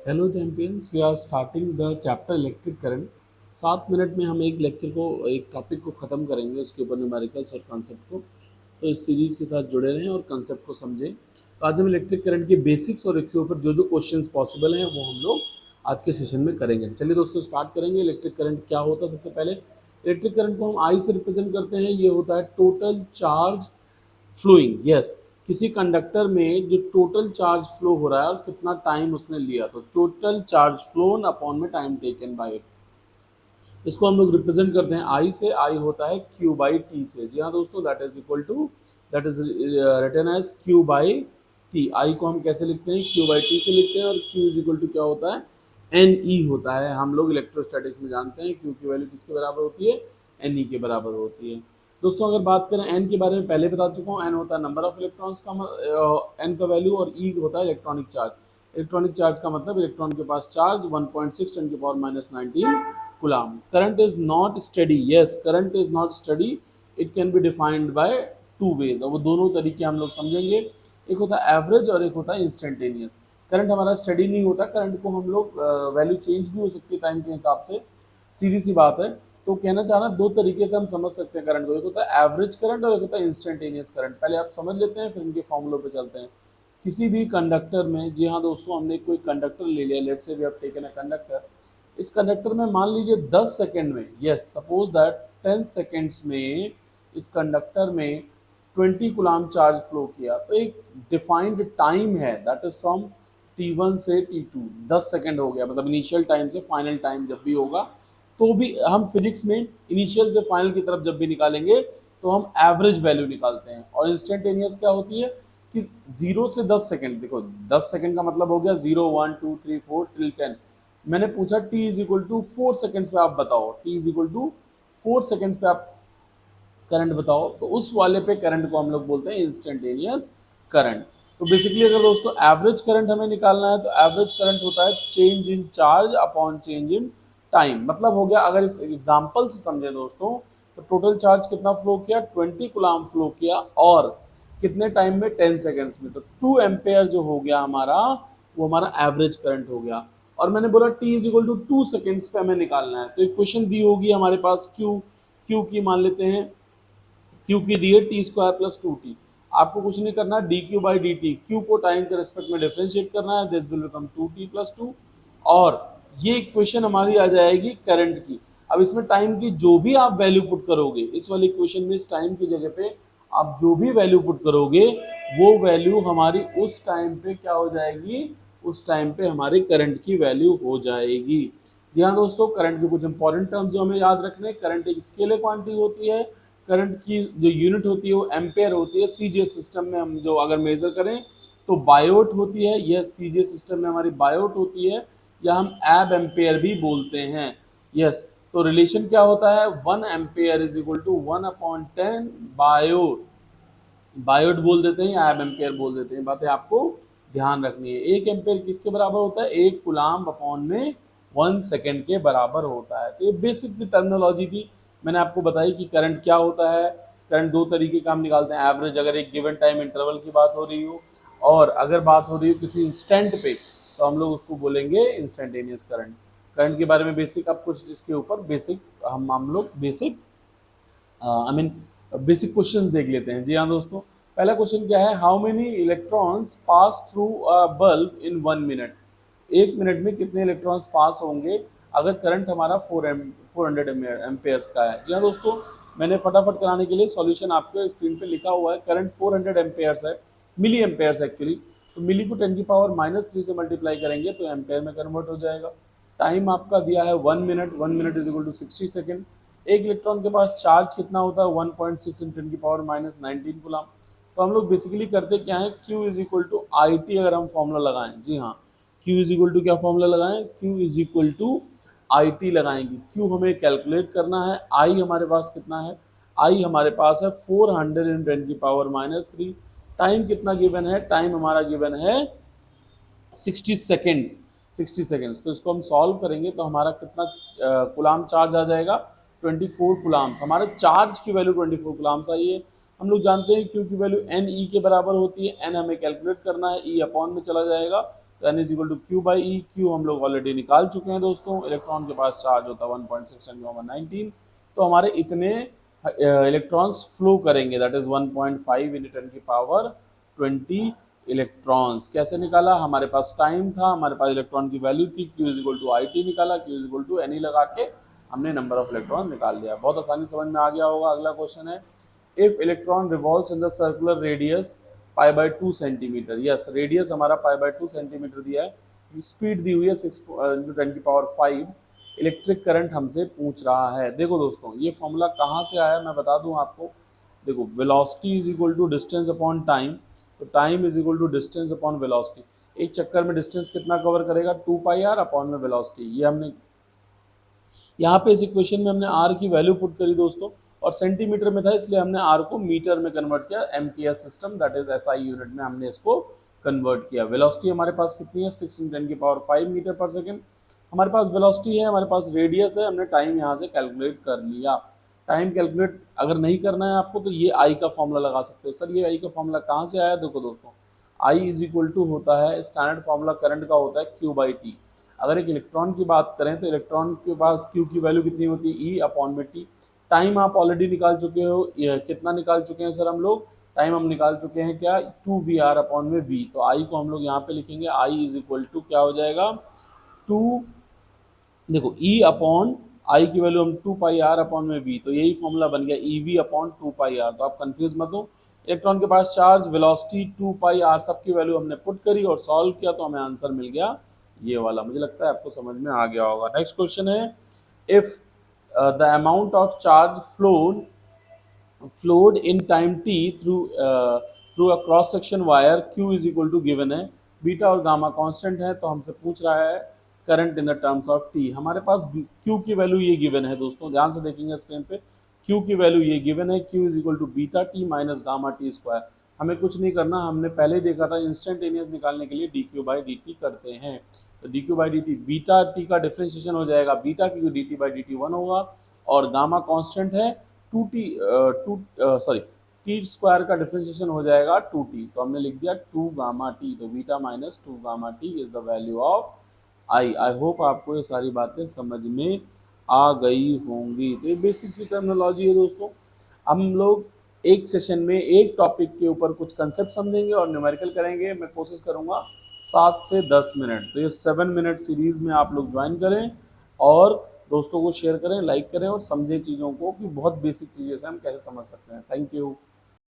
Hello champions, we are starting the chapter electric current. 7 minute में हम एक lecture को, एक टॉपिक को ख़त्म करेंगे, उसके ऊपर न्यूमेरिकल्स और कॉन्सेप्ट को। तो इस सीरीज़ के साथ जुड़े रहें और कॉन्सेप्ट को समझें। तो आज हम इलेक्ट्रिक करंट के बेसिक्स और इसके ऊपर जो जो क्वेश्चंस पॉसिबल हैं वो हम लोग आज के सेशन में करेंगे। चलिए दोस्तों, स्टार्ट करेंगे। इलेक्ट्रिक करंट क्या होता है? सबसे पहले इलेक्ट्रिक करंट को हम आई से रिप्रेजेंट करते हैं। ये होता है टोटल चार्ज फ्लोइंग। यस, किसी कंडक्टर में जो टोटल चार्ज फ्लो हो रहा है और कितना टाइम उसने लिया, तो टोटल चार्ज फ्लोन अपॉन में टाइम टेकन बाय इट, इसको हम लोग रिप्रेजेंट करते हैं आई से। आई होता है क्यू बाई टी से। जी हाँ दोस्तों, that is equal to, that is written as Q by T. I को हम कैसे लिखते हैं? क्यू बाई टी से लिखते हैं। और क्यू इज इक्वल टू क्या होता है? एन ई होता है। हम लोग इलेक्ट्रोस्टैटिक्स में जानते हैं क्यू की वैल्यू किसके बराबर होती है? एन ई के बराबर होती है। दोस्तों अगर बात करें एन के बारे में, पहले बता चुका हूँ। एन होता है नंबर ऑफ इलेक्ट्रॉन्स का एन का वैल्यू, और ई होता है इलेक्ट्रॉनिक चार्ज। इलेक्ट्रॉनिक चार्ज का मतलब इलेक्ट्रॉन के पास चार्ज 1.6 टेन की power minus 19 coulomb. Current is not study. Yes, current is not study. It can be defined by two ways, और वो दोनों तरीके हम लोग समझेंगे। एक होता है एवरेज और एक होता है इंस्टेंटेनियस। करंट हमारा स्टडी नहीं होता। करंट को हम लोग वैल्यू चेंज भी हो सकती है टाइम के हिसाब से, सीधी सी बात है। तो कहना चाहना, दो तरीके से हम समझ सकते हैं करंट को। एक होता है एवरेज करंट और एक होता है इंस्टेंटेनियस करंट। पहले आप समझ लेते हैं, फिर इनके फॉर्मूलों पे चलते हैं। किसी भी कंडक्टर में, जी हाँ दोस्तों, हमने कोई कंडक्टर ले लिया। Let's say we have taken a conductor. इस कंडक्टर में मान लीजिए 10 सेकंड में, यस सपोज दैट 10 सेकंड्स में इस कंडक्टर में 20 कूलम चार्ज फ्लो किया। तो एक डिफाइंड टाइम है, दैट इज फ्रॉम T1 से T2। 10 सेकंड हो गया, मतलब इनिशियल टाइम से फाइनल टाइम जब भी होगा, तो भी हम फिजिक्स में इनिशियल से फाइनल की तरफ जब भी निकालेंगे तो हम एवरेज वैल्यू निकालते हैं। और इंस्टेंटेनियस क्या होती है कि 0 से 10 सेकंड, देखो 10 सेकंड का मतलब हो गया 0 1 2 3 4 टिल 10। मैंने पूछा T is equal to 4 seconds पे आप बताओ, T is equal to 4 seconds पे आप करंट बताओ, तो उस वाले पे करंट को हम लोग बोलते हैं इंस्टेंटेनियस करंट। तो बेसिकली अगर दोस्तों एवरेज करंट हमें निकालना है, तो एवरेज करंट होता है change in charge upon change in time. मतलब हो गया, अगर इस एग्जांपल से समझे दोस्तों, तो टोटल चार्ज कितना फ्लो किया? 20 कूलम फ्लो किया, और कितने टाइम में? 10 सेकेंड्स में। तो 2 एम्पेयर जो हो गया हमारा, वो हमारा एवरेज करंट हो गया। और मैंने बोला T is equal to 2 seconds पे हमें निकालना है। तो इक्वेशन दी होगी हमारे पास क्यू, क्यू की मान लेते हैं, क्यू की दी है टी स्क्वायर प्लस 2t। आपको कुछ नहीं करना, D Q by D T, Q को टाइम के रिस्पेक्ट में डिफ्रेंशिएट करना है, दिस विल बिकम 2t+2। और ये इक्वेशन हमारी आ जाएगी करंट की। अब इसमें टाइम की जो भी आप वैल्यू पुट करोगे, इस वाली इक्वेशन में इस टाइम की जगह पे आप जो भी वैल्यू पुट करोगे, वो वैल्यू हमारी उस टाइम पे क्या हो जाएगी? उस टाइम पे हमारी करंट की वैल्यू हो जाएगी। जी हाँ दोस्तों, करंट के कुछ इंपॉर्टेंट टर्म्स जो हमें याद रखने, करंट एक स्केलर क्वांटिटी होती है। करंट की जो यूनिट होती है वो एम्पेयर होती है। सीजीएस सिस्टम में हम जो अगर मेजर करें तो बायोट होती है। यह सीजीएस सिस्टम में हमारी बायोट होती है, या हम एब एम्पेयर भी बोलते हैं। यस, तो रिलेशन क्या होता है? 1 ampere is equal to 1/10 biot. Biot बोल देते हैं या एब एम्पेयर बोल देते हैं, बातें आपको ध्यान रखनी है। 1 एम्पेयर किसके बराबर होता है? 1 कूलम अपॉन में 1 सेकेंड के बराबर होता है। तो ये बेसिक सी टर्मिनोलॉजी थी, मैंने आपको बताई कि करंट क्या होता है। करंट दो तरीके का हम निकालते हैं, एवरेज अगर एक गिवन टाइम इंटरवल की बात हो रही हो, और अगर बात हो रही हो किसी इंस्टेंट पे, तो हम लोग उसको बोलेंगे इंस्टेंटेनियस करंट। करंट के बारे में बेसिक, अब कुछ जिसके ऊपर बेसिक हम लोग basic I mean basic questions देख लेते हैं। जी हाँ दोस्तों, पहला क्वेश्चन क्या है? How many electrons pass through a bulb in 1 minute. 1 minute में कितने इलेक्ट्रॉन्स पास होंगे अगर करंट हमारा 400 एम्पेयर्स का है? जी हाँ दोस्तों, मैंने फटाफट कराने के लिए सॉल्यूशन आपको स्क्रीन पे लिखा हुआ है। करंट 400 एम्पेयर्स है, मिली एम्पेयर्स एक्चुअली। तो मिली को 10 की पावर -3 से मल्टीप्लाई करेंगे तो एम्पेयर में कन्वर्ट हो जाएगा। टाइम आपका दिया है 1 minute, 1 minute is equal to 60 second. एक इलेक्ट्रॉन के पास चार्ज कितना होता है? 1.6 × 10 की पावर -19 कूलम। तो हम लोग बेसिकली करते क्या है, Q is equal to I T अगर हम फॉर्मूला लगाएं, जी हाँ, Q इज इक्वल टू क्या फॉर्मूला लगाएं? Q is equal to I T लगाएंगे। Q हमें कैलकुलेट करना है, I हमारे पास कितना है? I हमारे पास है 400 × 10 की पावर -3। टाइम कितना गिवन है? टाइम हमारा गिवन है 60 सेकेंड्स। 60 सेकेंड्स, तो इसको हम सॉल्व करेंगे तो हमारा कितना कुलाम चार्ज आ जाएगा? 24 कुलाम्स। हमारे चार्ज की वैल्यू 24 कुलाम्स आई है। हम लोग जानते हैं क्यू की वैल्यू एन ई के बराबर होती है। एन हमें कैलकुलेट करना है, ई अपॉन में चला जाएगा, तो n is equal to Q by E, Q हम लोग ऑलरेडी निकाल चुके हैं दोस्तों, इलेक्ट्रॉन के पास चार्ज होता है 1.6 × 10⁻19, तो हमारे इतने इलेक्ट्रॉन्स फ्लो करेंगे, दैट इज 1.5 × 10⁻20 इलेक्ट्रॉन्स। कैसे निकाला, हमारे पास टाइम था, हमारे पास इलेक्ट्रॉन की वैल्यू थी, Q is equal to I T निकाला, Q is equal to N E लगा के हमने नंबर ऑफ इलेक्ट्रॉन निकाल लिया। बहुत आसानी समझ में आ गया होगा। अगला क्वेश्चन है, if electron revolves in the circular radius π/2 centimetre, yes radius हमारा π/2 सेंटीमीटर दिया है, स्पीड दी हुई है 6 × 10⁵, इलेक्ट्रिक करंट हमसे पूछ रहा है। देखो दोस्तों, ये फॉर्मूला कहाँ से आया मैं बता दूं आपको। देखो, velocity is equal to distance upon time, तो time is equal to distance upon velocity. एक चक्कर में डिस्टेंस कितना कवर करेगा, 2πr अपॉन में वेलोसिटी। ये हमने यहाँ पे इस इक्वेशन में हमने r की वैल्यू पुट करी दोस्तों, और सेंटीमीटर में था इसलिए हमने r को मीटर में कन्वर्ट किया, MKS system, that is SI unit में हमने इसको कन्वर्ट किया। वेलोसिटी हमारे पास कितनी है, 6 × 10⁵ मीटर पर सेकेंड हमारे पास वेलोसिटी है, हमारे पास रेडियस है, हमने टाइम यहाँ से कैलकुलेट कर लिया। टाइम कैलकुलेट अगर नहीं करना है आपको तो ये आई का फॉर्मूला लगा सकते हो। सर ये आई का फॉर्मूला कहाँ से आया, देखो दोस्तों, आई इज इक्वल टू होता है, स्टैंडर्ड फॉर्मूला करंट का होता है Q/T। अगर एक इलेक्ट्रॉन की बात करें तो इलेक्ट्रॉन के पास Q की वैल्यू कितनी होती है, E अपॉन में T। टाइम आप ऑलरेडी निकाल चुके हो, कितना निकाल चुके हैं सर हम लोग, टाइम हम निकाल चुके हैं क्या, 2VR अपॉन में V। तो आई को हम लोग यहाँ पे लिखेंगे, आई इज इक्वल टू क्या हो जाएगा, 2, देखो E अपॉन आई की वैल्यू हम 2πr अपॉन में V, तो यही फॉर्मूला बन गया EV अपॉन 2πr। तो आप कंफ्यूज मत हो, इलेक्ट्रॉन के पास चार्ज, वेलोसिटी, 2πr सबकी वैल्यू हमने पुट करी और सॉल्व किया तो हमें आंसर मिल गया ये वाला। मुझे लगता है आपको समझ में आ गया होगा। नेक्स्ट क्वेश्चन है, if the amount of charge flowed in time t through a cross section wire Q is equal to given है, बीटा और गामा कांस्टेंट है, तो हमसे पूछ रहा है current in the terms of T। हमारे पास Q की वैल्यू ये गिवन है दोस्तों, ध्यान से देखेंगे स्क्रीन पे, Q की वैल्यू ये गिवन है, Q is equal to beta T minus gamma T square. हमें कुछ नहीं करना, हमने पहले देखा था इंस्टेंटेनियस निकालने के लिए dQ/dt करते हैं, तो dQ/dt बीटा टी का डिफरेंशिएशन हो जाएगा बीटा, क्योंकि dt/dt 1 होगा, और गामा कांस्टेंट है 2t टी स्क्वायर का डिफरेंशिएशन हो जाएगा 2t, तो हमने लिख दिया 2 गामा टी, तो beta minus 2 gamma T is the value of I. I hope आपको ये सारी बातें समझ में आ गई होंगी। तो ये बेसिक सी टर्मिनोलॉजी है दोस्तों। हम लोग एक सेशन में एक टॉपिक के ऊपर कुछ कंसेप्ट समझेंगे और न्यूमेरिकल करेंगे। मैं कोशिश करूंगा 7 से 10 मिनट, तो ये 7 मिनट सीरीज में आप लोग ज्वाइन करें और दोस्तों को शेयर करें, लाइक करें और समझें चीज़ों को कि बहुत बेसिक चीज़ें से हम कैसे समझ सकते हैं। Thank you.